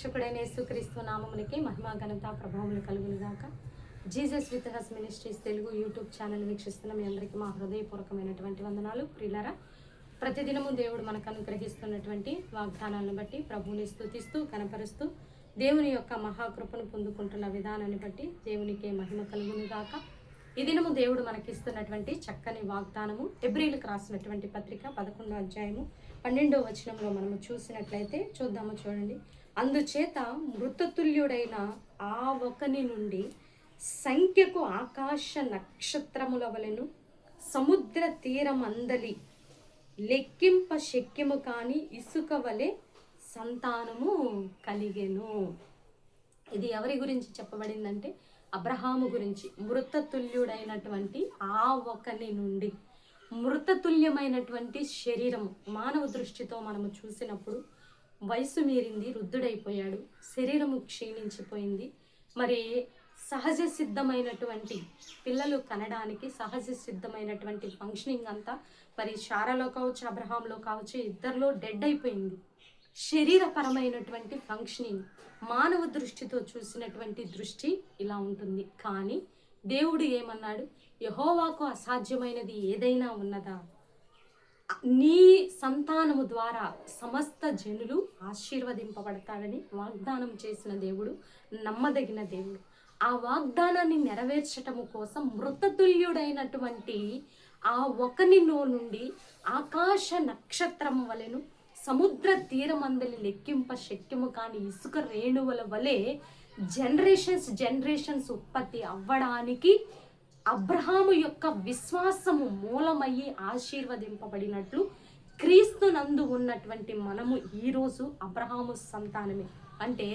రక్షకుడైన యేసుక్రీస్తు నామమునికి మహిమ ఘనత ప్రభావములు కలుగును గాక. Jesus with has ministries Telugu YouTube channel వీక్షిస్తున్న మీ అందరికీ మా హృదయపూర్వకమైనటువంటి వందనాలు. ప్రియులారా, ప్రతిదినము దేవుడు మనకు అనుగ్రహిస్తున్నటువంటి వాగ్దానాలను బట్టి ప్రభువుని స్తుతిస్తూ కనపరుస్తూ దేవుని యొక్క మహాకృపను పొందుకుంటున్న విధానాన్ని బట్టి దేవునికే మహిమ కలుగును గాక. ఈ దినము దేవుడు మనకిస్తున్నటువంటి చక్కని వాగ్దానము హెబ్రీయులకు రాసినటువంటి పత్రిక 11వ అధ్యాయము 12వ వచనంలో మనము చూసినట్లయితే చూద్దాము. చూడండి, అందుచేత మృతతుల్యుడైన ఆ ఒకని నుండి సంఖ్యకు ఆకాశ నక్షత్రముల వలెను సముద్ర తీరం అందలి లెక్కింప శక్యము కాని ఇసుక వలె సంతానము కలిగెను. ఇది ఎవరి గురించి చెప్పబడిందంటే అబ్రహాము గురించి. మృతతుల్యుడైనటువంటి ఆ ఒకని నుండి, మృతతుల్యమైనటువంటి శరీరం మానవ దృష్టితో మనము చూసినప్పుడు వయసు మీరింది, వృద్ధుడైపోయాడు, శరీరము క్షీణించిపోయింది. మరి సహజ సిద్ధమైనటువంటి పిల్లలు కనడానికి సహజ సిద్ధమైనటువంటి ఫంక్షనింగ్ అంతా మరి శారాలో కావచ్చు, అబ్రహాంలో కావచ్చు, ఇద్దరిలో డెడ్ అయిపోయింది. శరీరపరమైనటువంటి ఫంక్షనింగ్ మానవ దృష్టితో చూసినటువంటి దృష్టి ఇలా ఉంటుంది. కానీ దేవుడు ఏమన్నాడు? యెహోవాకు అసాధ్యమైనది ఏదైనా ఉన్నదా? నీ సంతానము ద్వారా సమస్త జనులు ఆశీర్వదింపబడతాడని వాగ్దానం చేసిన దేవుడు నమ్మదగిన దేవుడు. ఆ వాగ్దానాన్ని నెరవేర్చటము కోసం మృతతుల్యుడైనటువంటి ఆ ఒకనిలో నుండి ఆకాశ నక్షత్రము వలెను సముద్ర తీరమందలి లెక్కింప శక్యము కాని ఇసుక రేణువుల వలె జనరేషన్స్ ఉత్పత్తి అవ్వడానికి అబ్రహాము యొక్క విశ్వాసము మూలమయ్యి ఆశీర్వదింపబడినట్లు క్రీస్తు నందు ఉన్నటువంటి మనము ఈరోజు అబ్రహాము సంతానమే. అంటే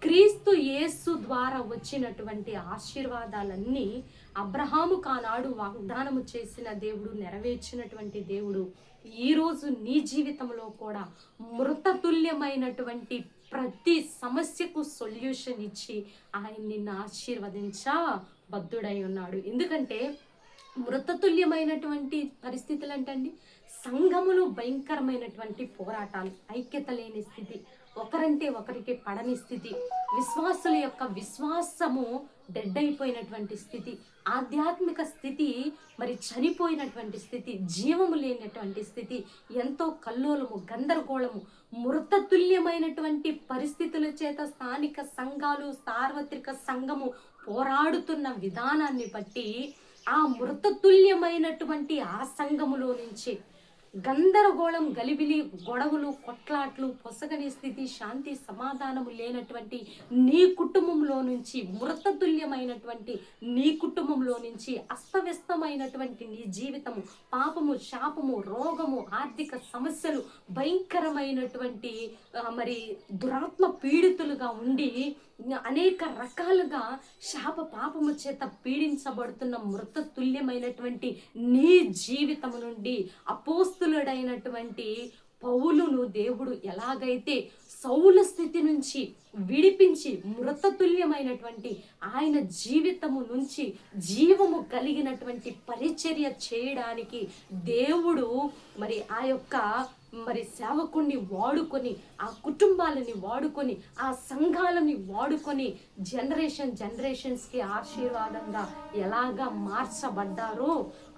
క్రీస్తు యేసు ద్వారా వచ్చినటువంటి ఆశీర్వాదాలన్నీ అబ్రహాము కానాడు వాగ్దానము చేసిన దేవుడు, నెరవేర్చినటువంటి దేవుడు ఈరోజు నీ జీవితంలో కూడా మృతతుల్యమైనటువంటి ప్రతి సమస్యకు సొల్యూషన్ ఇచ్చి ఆయన నిన్ను ఆశీర్వదించబద్ధుడై ఉన్నాడు. ఎందుకంటే మృతతుల్యమైనటువంటి పరిస్థితులు అంటండి, సంఘములు భయంకరమైనటువంటి పోరాటాలు, ఐక్యత లేని స్థితి, ఒకరంటే ఒకరికి పడని స్థితి, విశ్వాసుల యొక్క విశ్వాసము డెడ్ అయిపోయినటువంటి స్థితి, ఆధ్యాత్మిక స్థితి మరి చనిపోయినటువంటి స్థితి, జీవము లేనటువంటి స్థితి, ఎంతో కల్లోలము, గందరగోళము, మృతతుల్యమైనటువంటి పరిస్థితుల చేత స్థానిక సంఘాలు, సార్వత్రిక సంఘము పోరాడుతున్న విధానాన్ని బట్టి ఆ మృతతుల్యమైనటువంటి ఆ సంఘములో నుంచి గందరగోళం, గలిబిలి, గొడవలు, కొట్లాట్లు, పొసగని స్థితి, శాంతి సమాధానము లేనటువంటి నీ కుటుంబంలో నుంచి, మృతతుల్యమైనటువంటి నీ కుటుంబంలో నుంచి, అస్తవ్యస్తమైనటువంటి నీ జీవితము, పాపము, శాపము, రోగము, ఆర్థిక సమస్యలు, భయంకరమైనటువంటి మరి దురాత్మ పీడితులుగా ఉండి అనేక రకాలుగా శాప పాపము చేత పీడించబడుతున్న మృతతుల్యమైనటువంటి నీ జీవితము నుండి అపోస్తులుడైనటువంటి పౌలును దేవుడు ఎలాగైతే సౌలు స్థితి నుంచి విడిపించి మృతతుల్యమైనటువంటి ఆయన జీవితము నుంచి జీవము కలిగినటువంటి పరిచర్య చేయడానికి దేవుడు మరి ఆ యొక్క మరి సేవకుణ్ణి వాడుకొని, ఆ కుటుంబాలని వాడుకొని, ఆ సంఘాలని వాడుకొని జనరేషన్స్కి ఆశీర్వాదంగా ఎలాగా మార్చబడ్డారో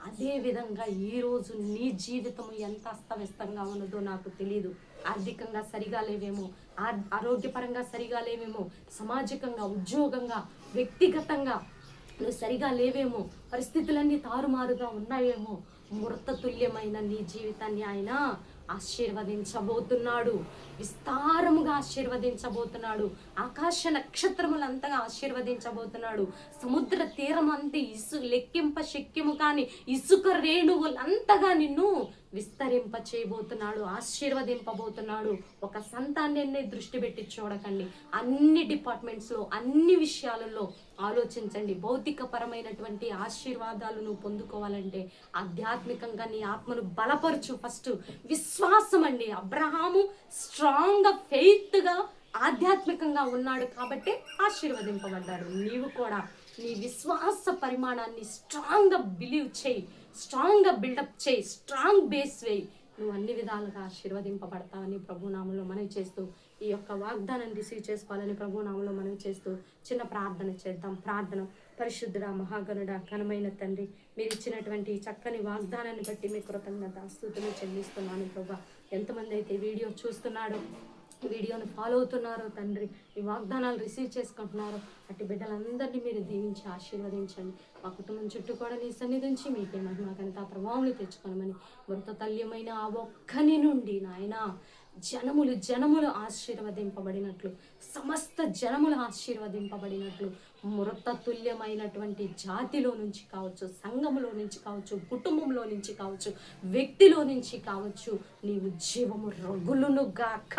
అదే విధంగా ఈరోజు నీ జీవితము ఎంత అస్తవ్యస్తంగా ఉన్నదో నాకు తెలియదు. ఆర్థికంగా సరిగా లేవేమో, ఆరోగ్యపరంగా సరిగా లేవేమో, సామాజికంగా, ఉద్యోగంగా, వ్యక్తిగతంగా నువ్వు సరిగా లేవేమో, పరిస్థితులన్నీ తారుమారుగా ఉన్నాయేమో. మృతతుల్యమైన నీ జీవితాన్ని ఆయన ఆశీర్వదించబోతున్నాడు, విస్తారముగా ఆశీర్వదించబోతున్నాడు, ఆకాశ నక్షత్రములంతగా ఆశీర్వదించబోతున్నాడు, సముద్ర తీరం అంతే లెక్కింప శక్యము కాని ఇసుక రేణువులంతగా నిన్ను విస్తరింప చేయబోతున్నాడు, ఆశీర్వదింపబోతున్నాడు. ఒక సంతానాన్ని దృష్టి పెట్టి చూడకండి, అన్ని డిపార్ట్మెంట్స్లో, అన్ని విషయాలలో ఆలోచించండి. భౌతిక పరమైనటువంటి ఆశీర్వాదాలను పొందుకోవాలంటే ఆధ్యాత్మికంగా నీ ఆత్మను బలపరచు. ఫస్ట్ విశ్వాసం అండి. అబ్రహాము స్ట్రాంగ్గా, ఫెయిత్గా, ఆధ్యాత్మికంగా ఉన్నాడు కాబట్టి ఆశీర్వదింపబడ్డాడు. నీవు కూడా నీ విశ్వాస పరిమాణాన్ని స్ట్రాంగ్గా బిలీవ్ చేయి, స్ట్రాంగ్గా బిల్డప్ చేయి, స్ట్రాంగ్ బేస్ వేయి. నువ్వు అన్ని విధాలుగా ఆశీర్వదింపబడతావని ప్రభునామంలో మనవి చేస్తూ ఈ యొక్క వాగ్దానాన్ని రిసీవ్ చేసుకోవాలని ప్రభు నామంలో మనం చేస్తూ చిన్న ప్రార్థన చేద్దాం. ప్రార్థన. పరిశుద్ధుడా, మహాగణుడా, ఘనమైన తండ్రి, మీరు ఇచ్చినటువంటి చక్కని వాగ్దానాన్ని బట్టి మీ కృతజ్ఞత స్తుతులు చెల్లిస్తున్నాను ప్రభా. ఎంతమంది అయితే వీడియో చూస్తున్నాడో, వీడియోను ఫాలో అవుతున్నారో తండ్రి, ఈ వాగ్దానాలు రిసీవ్ చేసుకుంటున్నారో అట్టి బిడ్డలందరినీ మీరు దీవించి ఆశీర్వదించండి. మా కుటుంబం చుట్టూ కూడా నీ సన్నిధి నుంచి మీకే మహిమ ఘనత ప్రభావం తెచ్చుకోనమని మృత తల్యమైన ఆ ఒక్కని నుండి నాయన జనములు ఆశీర్వదింపబడినట్లు, సమస్త జనములు ఆశీర్వదింపబడినట్లు, మృత తుల్యమైనటువంటి జాతిలో నుంచి కావచ్చు, సంఘములో నుంచి కావచ్చు, కుటుంబంలో నుంచి కావచ్చు, వ్యక్తిలో నుంచి కావచ్చు, నీవు జీవము రగులును గాక,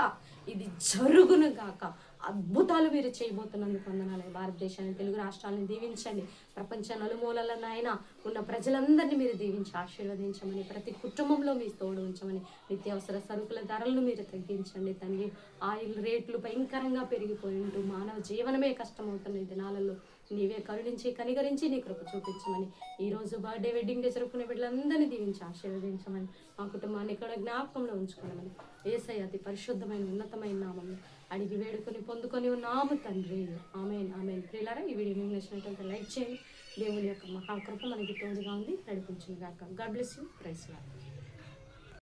ఇది జరుగును గాక. అద్భుతాలు మీరు చేయబోతున్నందుకు వందనాలు. భారతదేశాన్ని, తెలుగు రాష్ట్రాలను దీవించండి. ప్రపంచ నలుమూలల నాయన ఉన్న ప్రజలందరినీ మీరు దీవించి ఆశీర్వదించమని, ప్రతి కుటుంబంలో మీ తోడు ఉంచమని, నిత్యావసర సరుకుల ధరలను మీరు తగ్గించండి తండ్రి. ఆయిల్ రేట్లు భయంకరంగా పెరిగిపోయి ఉంటూ మానవ జీవనమే కష్టమవుతున్న ఈ దినాలలో నీవే కరుణించి కనికరించి నీ కృప చూపించమని, ఈరోజు బర్త్డే వెడ్డింగ్ డే జరుపుకునే బిడ్డలందరినీ దీవించి ఆశీర్వదించమని, మా కుటుంబాన్ని ఇక్కడ జ్ఞాపకంలో ఉంచుకోమని యేసయ్య అతి పరిశుద్ధమైన ఉన్నతమైన నామంలో అడిగి వేడుకొని పొందుకొని ఉన్నాము తండ్రి. Amen amen. ప్రియులారా, ఈ వీడియో మీకు నచ్చినట్లయితే లైక్ చేయండి. దేవుని యొక్క మహాకృప మనకి తోడుగా ఉంది, నడిపించును గాక. God bless you. Praise lord.